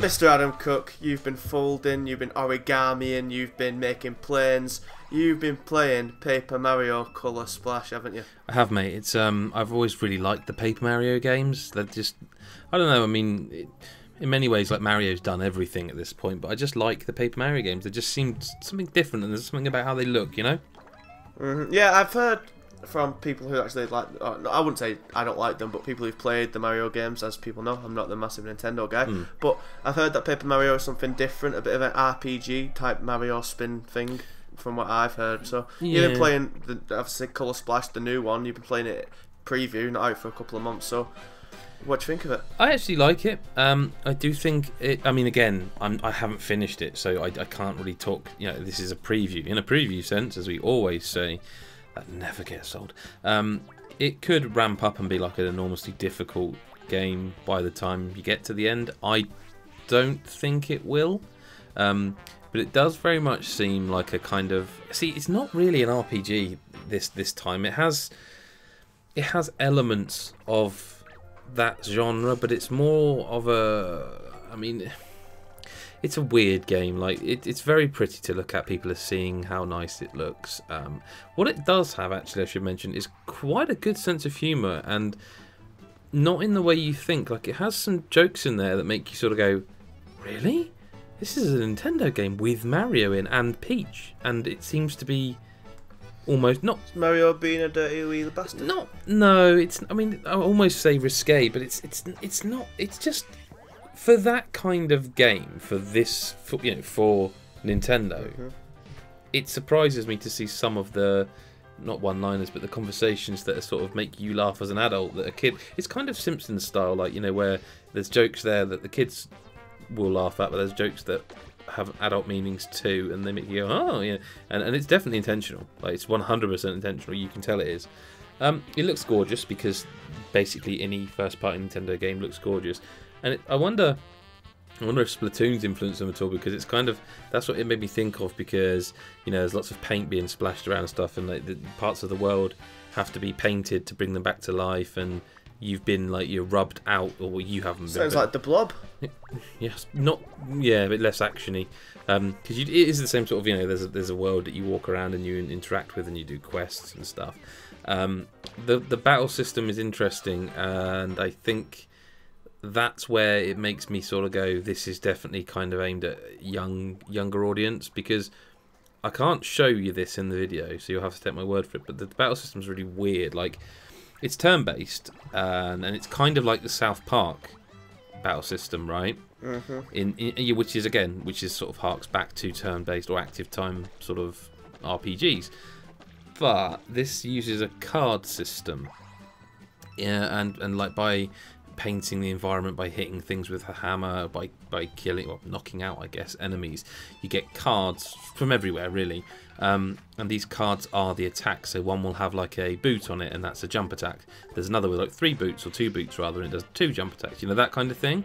Mr. Adam Cook, you've been folding, you've been origamiing, you've been making planes, you've been playing Paper Mario Colour Splash, haven't you? I have, mate. It's I've always really liked the Paper Mario games. They're just, I don't know. I mean, in many ways, like Mario's done everything at this point, but I just like the Paper Mario games. They just seem something different, and there's something about how they look, you know? Yeah, I've heard from people who actually like, I wouldn't say I don't like them, but people who've played the Mario games, as people know, I'm not the massive Nintendo guy, but I've heard that Paper Mario is something different, a bit of an RPG type Mario spin thing, from what I've heard. So you've been playing the, obviously, Colour Splash, the new one. You've been playing it preview, not out for a couple of months. So what do you think of it? I actually like it. I do think it. I mean, again, I haven't finished it, so I can't really talk. You know, this is a preview. In a preview sense, as we always say, that never gets old. It could ramp up and be like an enormously difficult game by the time you get to the end. I don't think it will. But it does very much seem like a kind of... See, it's not really an RPG this time. It has elements of that genre, but it's more of a... I mean, it's a weird game. Like it's very pretty to look at. People are seeing how nice it looks. What it does have, actually, I should mention, is quite a good sense of humour, and not in the way you think. Like, it has some jokes in there that make you sort of go, really? This is a Nintendo game with Mario in and Peach, and it seems to be almost not Mario being a dirty wee bastard. No, it's. I mean, I almost say risque, but it's not. It's just for that kind of game, for this, for Nintendo. It surprises me to see some of the, not one-liners, but the conversations that are sort of make you laugh as an adult that a kid. It's kind of Simpsons style, like, you know, where there's jokes there that the kids will laugh at, but there's jokes that have adult meanings too, and they make you go, oh yeah, and it's definitely intentional. Like, it's 100% intentional. You can tell it is. It looks gorgeous, because basically any first-party Nintendo game looks gorgeous, and I wonder if Splatoon's influenced them at all, because it's kind of, that's what it made me think of, because, you know, there's lots of paint being splashed around and stuff, and like, the parts of the world have to be painted to bring them back to life, and you're rubbed out, or you haven't been. Sounds like the Blob. Yes, not, yeah, a bit less actiony, because it is the same sort of, you know, there's a world that you walk around and you interact with, and you do quests and stuff. The battle system is interesting, and I think that's where it makes me sort of go, this is definitely kind of aimed at younger audience, because I can't show you this in the video, so you'll have to take my word for it, but the battle system's really weird. Like, it's turn-based, and it's kind of like the South Park battle system, right? Which is sort of harks back to turn-based or active time sort of RPGs. But this uses a card system, yeah, and like by painting the environment, by hitting things with a hammer, by killing or knocking out, I guess, enemies, you get cards from everywhere, really. And these cards are the attacks. So one will have like a boot on it, and that's a jump attack. There's another with like 3 boots, or 2 boots rather, and it does 2 jump attacks. You know, that kind of thing.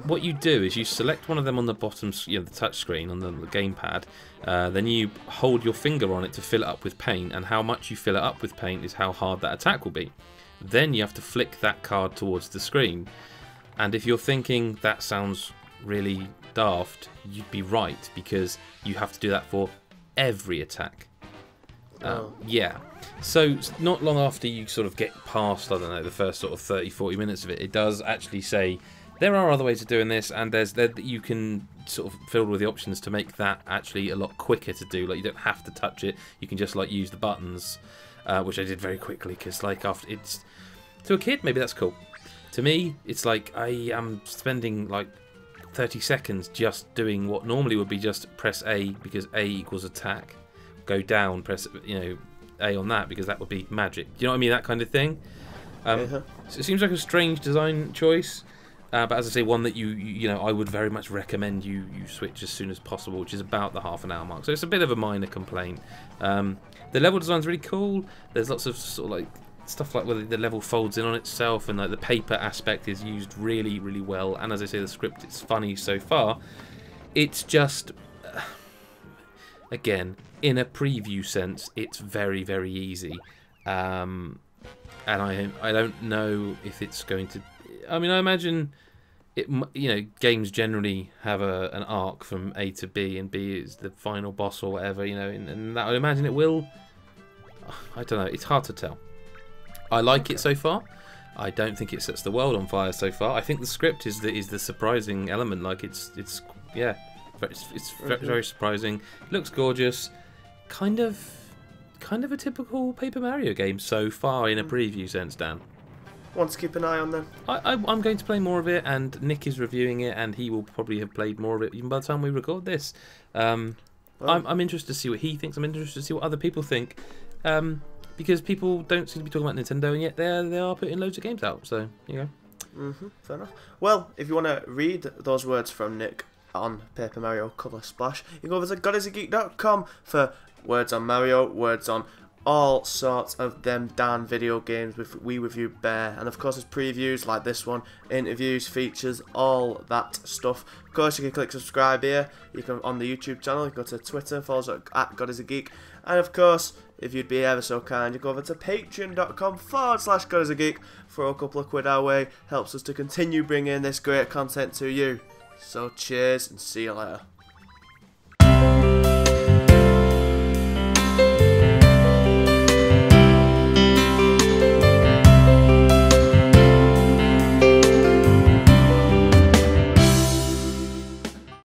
What you do is you select one of them on the bottom, you know, the touch screen on the gamepad. Then you hold your finger on it to fill it up with paint, and how much you fill it up with paint is how hard that attack will be. Then you have to flick that card towards the screen. And if you're thinking that sounds really daft, you'd be right, because you have to do that for every attack. Yeah. So not long after you sort of get past, I don't know, the first sort of 30-40 minutes of it, it does actually say there are other ways of doing this, and you can sort of fill with the options to make that actually a lot quicker to do. Like, you don't have to touch it, you can just like use the buttons. Which I did very quickly, because like, after, it's to a kid maybe that's cool. To me, it's like I am spending like 30 seconds just doing what normally would be just press A, because A equals attack, go down, press, you know, A on that, because that would be magic. Do you know what I mean? That kind of thing. So it seems like a strange design choice, but as I say, one that you know, I would very much recommend you switch as soon as possible, which is about the half-an-hour mark. So it's a bit of a minor complaint. The level design's really cool. There's lots of sort of like stuff like where the level folds in on itself, and like the paper aspect is used really, really well. And as I say, the script, it's funny so far. It's just, again, in a preview sense, it's very, very easy. And I don't know if it's going to. I mean, I imagine games generally have an arc from A to B, and B is the final boss or whatever, and that I imagine it will. I don't know. It's hard to tell. I like it so far. I don't think it sets the world on fire so far. I think the script is the surprising element. Like it's very surprising. It looks gorgeous. Kind of a typical Paper Mario game so far in a preview sense, Dan. Want to keep an eye on them? I'm going to play more of it, and Nick is reviewing it, and he will probably have played more of it even by the time we record this. I'm interested to see what he thinks. I'm interested to see what other people think. Because people don't seem to be talking about Nintendo, and yet they are putting loads of games out. So, fair enough. Well, if you want to read those words from Nick on Paper Mario Color Splash, you can go over to GodisaGeek.com for words on Mario, words on all sorts of them darn video games with We Review Bear, and of course there's previews like this one, interviews, features, all that stuff. Of course you can click subscribe here, you can on the YouTube channel, you can go to Twitter, follow us at GodisaGeek, and of course if you'd be ever so kind, you go over to patreon.com/GodisaGeek, throw a couple of quid our way, helps us to continue bringing this great content to you. So cheers and see you later.